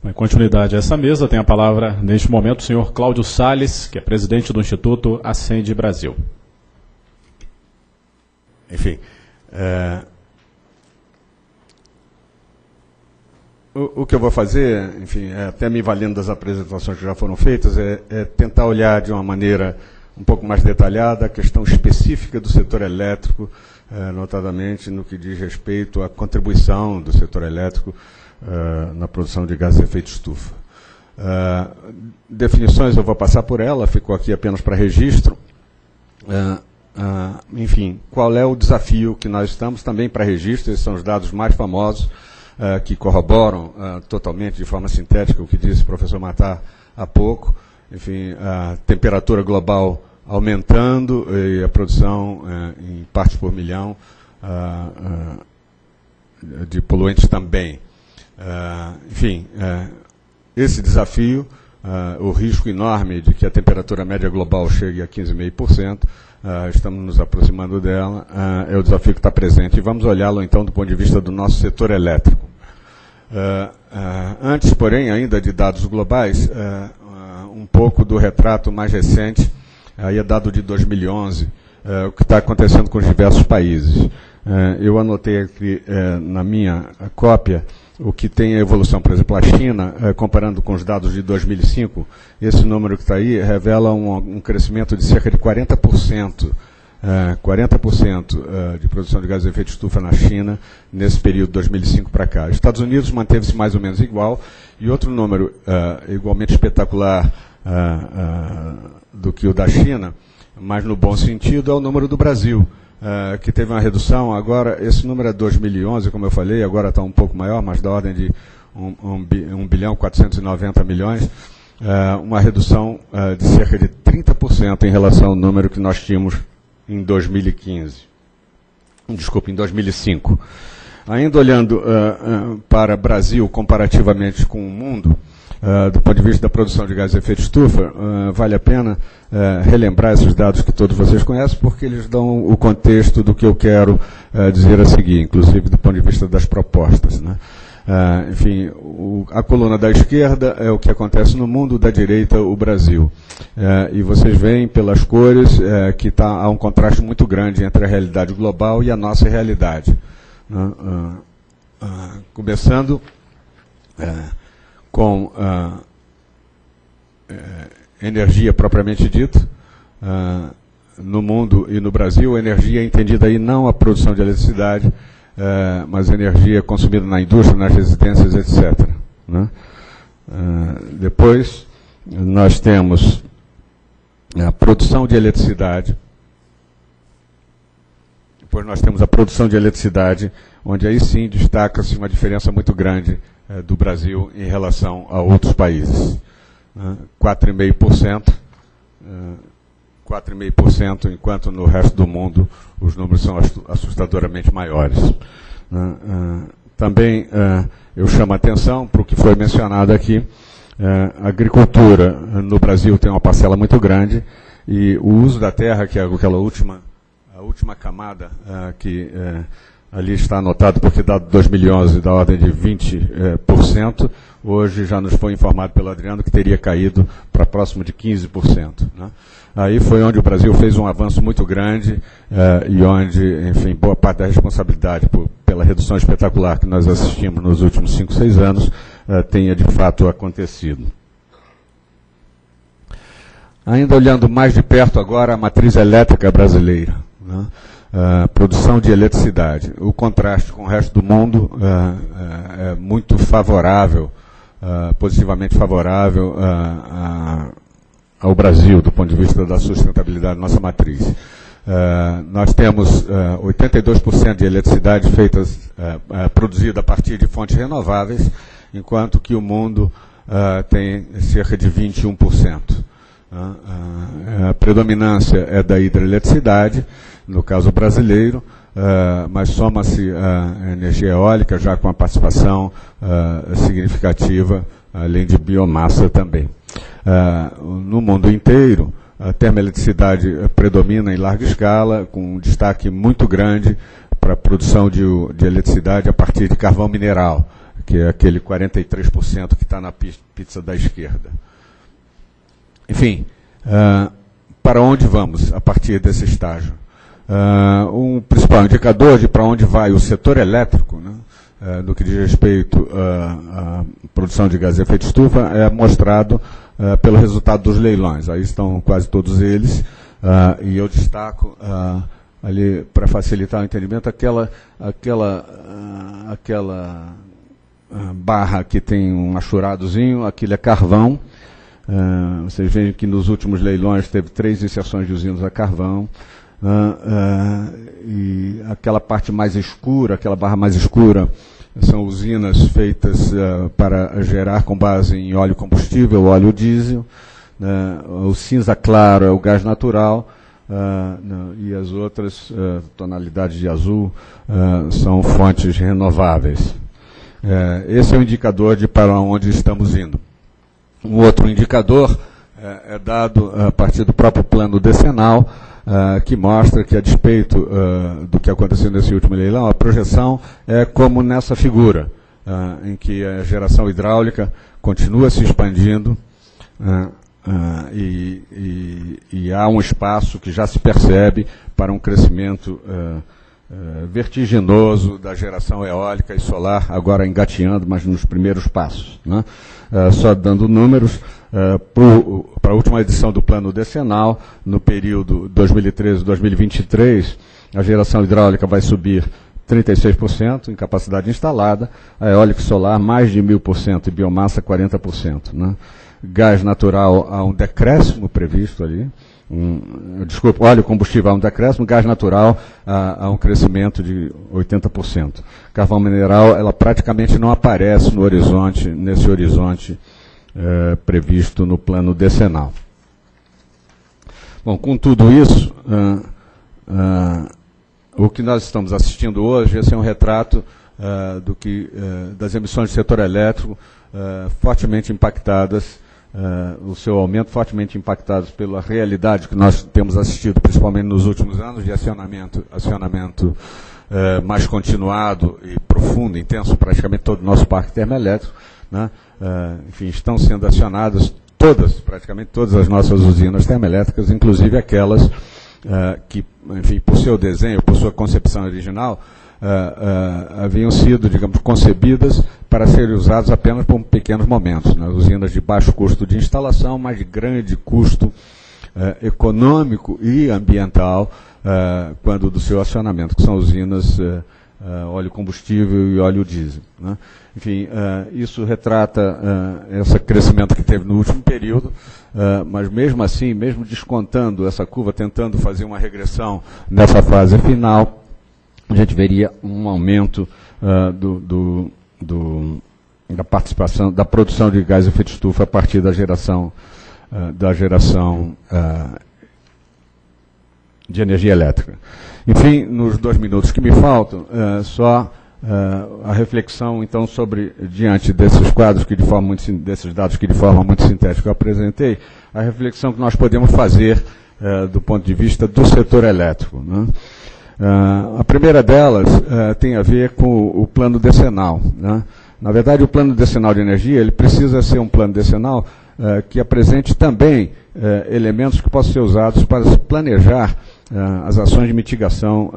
Em continuidade a essa mesa, tem a palavra, neste momento, o senhor Cláudio Salles, que é presidente do Instituto Ascende Brasil. Enfim, o que eu vou fazer, enfim, até me valendo das apresentações que já foram feitas, é tentar olhar de uma maneira um pouco mais detalhada a questão específica do setor elétrico, notadamente no que diz respeito à contribuição do setor elétrico na produção de gases de efeito estufa. Definições eu vou passar por ela, ficou aqui apenas para registro. Enfim, qual é o desafio que nós estamos também para registro? Esses são os dados mais famosos que corroboram totalmente, de forma sintética, o que disse o professor Matar há pouco. Enfim, a temperatura global aumentando e a produção em partes por milhão de poluentes também. Enfim, esse desafio, o risco enorme de que a temperatura média global chegue a 15,5%, estamos nos aproximando dela, é o desafio que está presente. E vamos olhá-lo, então, do ponto de vista do nosso setor elétrico. Antes, porém, ainda de dados globais, um pouco do retrato mais recente, aí é dado de 2011, o que está acontecendo com os diversos países. Eu anotei aqui na minha cópia o que tem a evolução. Por exemplo, a China, comparando com os dados de 2005, esse número que está aí revela um crescimento de cerca de 40%, 40% de produção de gases de efeito estufa na China nesse período de 2005 para cá. Estados Unidos manteve-se mais ou menos igual, e outro número igualmente espetacular do que o da China, mas no bom sentido, é o número do Brasil, que teve uma redução. Agora, esse número é 2011, como eu falei, agora está um pouco maior, mas da ordem de 1.490 bilhões, uma redução de cerca de 30% em relação ao número que nós tínhamos em 2015. Desculpe, em 2005. Ainda olhando para o Brasil comparativamente com o mundo, do ponto de vista da produção de gases de efeito estufa, vale a pena relembrar esses dados que todos vocês conhecem, porque eles dão o contexto do que eu quero dizer a seguir, inclusive do ponto de vista das propostas, né? Enfim, a coluna da esquerda é o que acontece no mundo, da direita o Brasil. E vocês veem pelas cores que há um contraste muito grande entre a realidade global e a nossa realidade, né? Começando com energia propriamente dita, no mundo e no Brasil, energia é entendida aí não a produção de eletricidade, mas energia consumida na indústria, nas residências, etc., né? Depois, nós temos a produção de eletricidade. Depois nós temos a produção de eletricidade, onde aí sim destaca-se uma diferença muito grande do Brasil em relação a outros países. 4,5%, 4,5%, enquanto no resto do mundo os números são assustadoramente maiores. Também eu chamo a atenção para o que foi mencionado aqui. A agricultura no Brasil tem uma parcela muito grande, e o uso da terra, que é aquela última camada que ali está anotado, porque dado 2011 da ordem de 20%, hoje já nos foi informado pelo Adriano que teria caído para próximo de 15%, né? Aí foi onde o Brasil fez um avanço muito grande e onde, enfim, boa parte da responsabilidade pela redução espetacular que nós assistimos nos últimos 5, 6 anos tenha de fato acontecido. Ainda olhando mais de perto agora a matriz elétrica brasileira, né? Produção de eletricidade. O contraste com o resto do mundo é muito favorável, positivamente favorável ao Brasil, do ponto de vista da sustentabilidade da nossa matriz. Nós temos 82% de eletricidade produzida a partir de fontes renováveis, enquanto que o mundo tem cerca de 21%. A predominância é da hidroeletricidade, no caso brasileiro, mas soma-se a energia eólica, já com a participação significativa, além de biomassa também. No mundo inteiro, a termoeletricidade predomina em larga escala, com um destaque muito grande para a produção de eletricidade a partir de carvão mineral, que é aquele 43% que está na pizza da esquerda. Enfim, para onde vamos a partir desse estágio? Um principal indicador de para onde vai o setor elétrico, né, no que diz respeito à produção de gás de efeito de estufa, é mostrado pelo resultado dos leilões. Aí estão quase todos eles, e eu destaco ali, para facilitar o entendimento, aquela barra que tem um achuradozinho, aquilo é carvão. Vocês veem que nos últimos leilões teve 3 inserções de usinas a carvão. E aquela parte mais escura, aquela barra mais escura, são usinas feitas para gerar com base em óleo combustível, óleo diesel. O cinza claro é o gás natural, e as outras tonalidades de azul são fontes renováveis. Esse é o indicador de para onde estamos indo. Um outro indicador é dado a partir do próprio plano decenal, que mostra que, a despeito do que aconteceu nesse último leilão, a projeção é como nessa figura, em que a geração hidráulica continua se expandindo, e há um espaço que já se percebe para um crescimento vertiginoso da geração eólica e solar, agora engateando, mas nos primeiros passos, né? Só dando números, para a última edição do plano decenal, no período 2013-2023, a geração hidráulica vai subir 36% em capacidade instalada, a eólica e solar mais de 1000% e biomassa 40%. Né? Gás natural há um decréscimo previsto ali, óleo combustível há um decréscimo, gás natural há um crescimento de 80%. Carvão mineral, ela praticamente não aparece no horizonte, nesse horizonte previsto no plano decenal. Bom, com tudo isso, o que nós estamos assistindo hoje, esse é um retrato das emissões do setor elétrico fortemente impactadas, o seu aumento fortemente impactados pela realidade que nós temos assistido, principalmente nos últimos anos, de acionamento mais continuado e profundo, intenso, praticamente todo o nosso parque termoelétrico, né? Enfim, estão sendo acionadas praticamente todas as nossas usinas termoelétricas, inclusive aquelas que, enfim, por seu desenho, por sua concepção original, haviam sido, digamos, concebidas para serem usadas apenas por pequenos momentos, né? Usinas de baixo custo de instalação, mas de grande custo econômico e ambiental quando do seu acionamento, que são usinas óleo combustível e óleo diesel, né? Enfim, isso retrata esse crescimento que teve no último período, mas mesmo assim, mesmo descontando essa curva, tentando fazer uma regressão nessa fase final, a gente veria um aumento da participação, da produção de gás de efeito de estufa a partir da geração de energia elétrica. Enfim, nos 2 minutos que me faltam, só a reflexão, então, sobre, diante desses quadros, desses dados que de forma muito sintética eu apresentei, a reflexão que nós podemos fazer do ponto de vista do setor elétrico, né? A primeira delas tem a ver com o plano decenal, né? Na verdade, o plano decenal de energia, ele precisa ser um plano decenal que apresente também elementos que possam ser usados para se planejar as ações de mitigação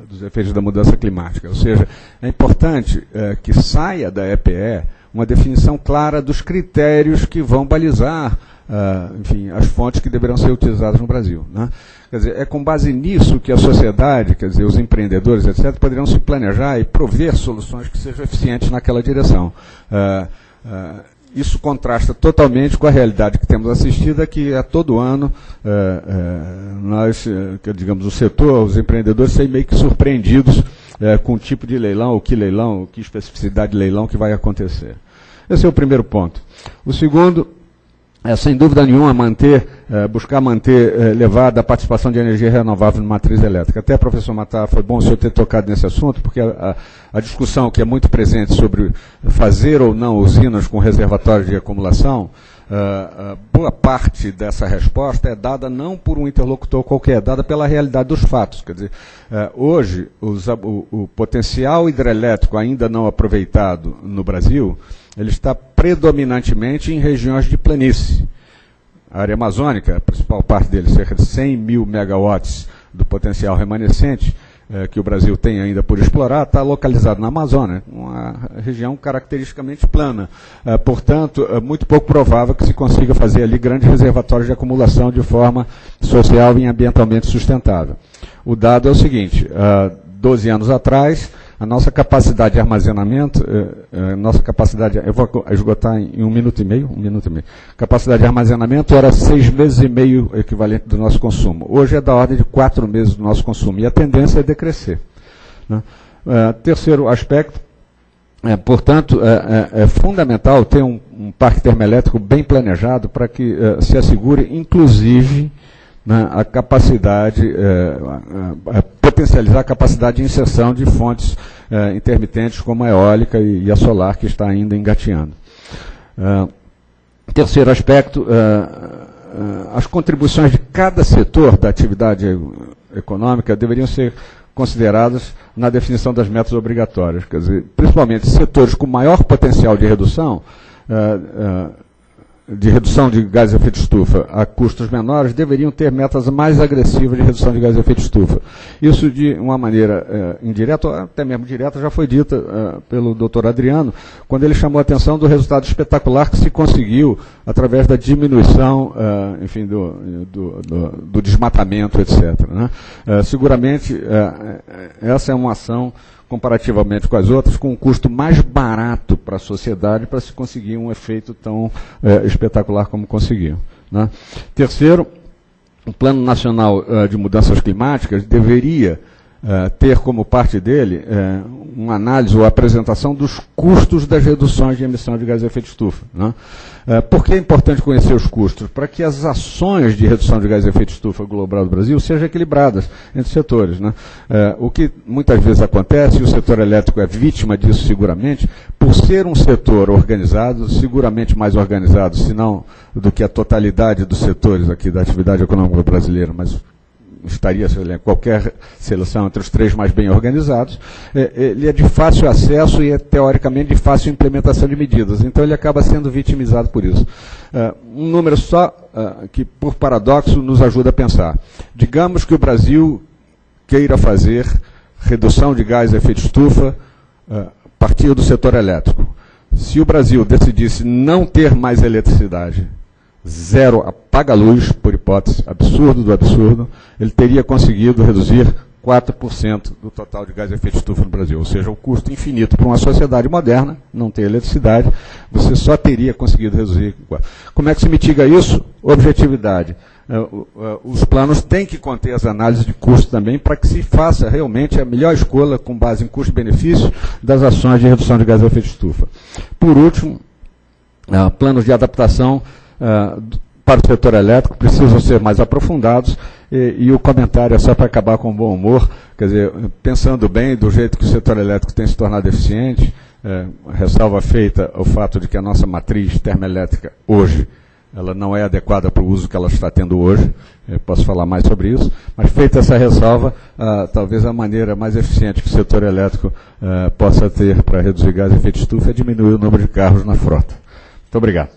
dos efeitos da mudança climática. Ou seja, é importante que saia da EPE uma definição clara dos critérios que vão balizar, enfim, as fontes que deverão ser utilizadas no Brasil, né? Quer dizer, é com base nisso que a sociedade, quer dizer, os empreendedores, etc., poderão se planejar e prover soluções que sejam eficientes naquela direção. Isso contrasta totalmente com a realidade que temos assistido, que a todo ano nós, digamos, o setor, os empreendedores, saem meio que surpreendidos com o tipo de leilão, que especificidade de leilão que vai acontecer. Esse é o primeiro ponto. O segundo é, sem dúvida nenhuma, buscar manter elevada a participação de energia renovável na matriz elétrica. Até, professor Matar, foi bom o senhor ter tocado nesse assunto, porque a discussão que é muito presente sobre fazer ou não usinas com reservatórios de acumulação, boa parte dessa resposta é dada não por um interlocutor qualquer, é dada pela realidade dos fatos. Quer dizer, hoje, o potencial hidrelétrico ainda não aproveitado no Brasil, ele está predominantemente em regiões de planície. A área amazônica, a principal parte dele, cerca de 100 mil megawatts do potencial remanescente, que o Brasil tem ainda por explorar, está localizado na Amazônia, uma região caracteristicamente plana. Portanto, é muito pouco provável que se consiga fazer ali grandes reservatórios de acumulação de forma social e ambientalmente sustentável. O dado é o seguinte, 12 anos atrás, a nossa capacidade de armazenamento, eu vou esgotar em 1 minuto e meio, capacidade de armazenamento era 6 meses e meio equivalente do nosso consumo. Hoje é da ordem de 4 meses do nosso consumo, e a tendência é decrescer. Né? Terceiro aspecto, portanto, é fundamental ter um parque termoelétrico bem planejado para que se assegure, inclusive, a capacidade, potencializar a capacidade de inserção de fontes intermitentes como a eólica e a solar, que está ainda engateando. Terceiro aspecto, as contribuições de cada setor da atividade econômica deveriam ser consideradas na definição das metas obrigatórias. Quer dizer, principalmente setores com maior potencial de redução de gases de efeito de estufa a custos menores, deveriam ter metas mais agressivas de redução de gases de efeito de estufa. Isso, de uma maneira indireta, ou até mesmo direta, já foi dita pelo Dr. Adriano, quando ele chamou a atenção do resultado espetacular que se conseguiu através da diminuição, enfim, do desmatamento, etc. Né? Seguramente, essa é uma ação, comparativamente com as outras, com um custo mais barato para a sociedade, para se conseguir um efeito tão espetacular como conseguiu. Né? Terceiro, o Plano Nacional de Mudanças Climáticas deveria ter como parte dele uma análise ou apresentação dos custos das reduções de emissão de gás de efeito de estufa. Né? Por que é importante conhecer os custos? Para que as ações de redução de gás de efeito de estufa global do Brasil sejam equilibradas entre setores. Né? O que muitas vezes acontece, e o setor elétrico é vítima disso seguramente, por ser um setor organizado, seguramente mais organizado, se não do que a totalidade dos setores aqui da atividade econômica brasileira, mas estaria qualquer seleção entre os 3 mais bem organizados, ele é de fácil acesso e é teoricamente de fácil implementação de medidas, então ele acaba sendo vitimizado por isso. Um número só que, por paradoxo, nos ajuda a pensar. Digamos que o Brasil queira fazer redução de gás de efeito de estufa a partir do setor elétrico. Se o Brasil decidisse não ter mais eletricidade, zero apaga-luz, por hipótese, absurdo do absurdo, ele teria conseguido reduzir 4% do total de gás de efeito de estufa no Brasil. Ou seja, o custo infinito para uma sociedade moderna, não ter eletricidade, você só teria conseguido reduzir. Como é que se mitiga isso? Objetividade. Os planos têm que conter as análises de custo também, para que se faça realmente a melhor escolha, com base em custo-benefício, das ações de redução de gás de efeito de estufa. Por último, planos de adaptação para o setor elétrico precisam ser mais aprofundados, e o comentário é só para acabar com o bom humor, quer dizer, pensando bem do jeito que o setor elétrico tem se tornado eficiente, ressalva feita o fato de que a nossa matriz termoelétrica hoje, ela não é adequada para o uso que ela está tendo hoje, posso falar mais sobre isso, mas feita essa ressalva, talvez a maneira mais eficiente que o setor elétrico possa ter para reduzir gás de efeito de estufa é diminuir o número de carros na frota. Muito obrigado.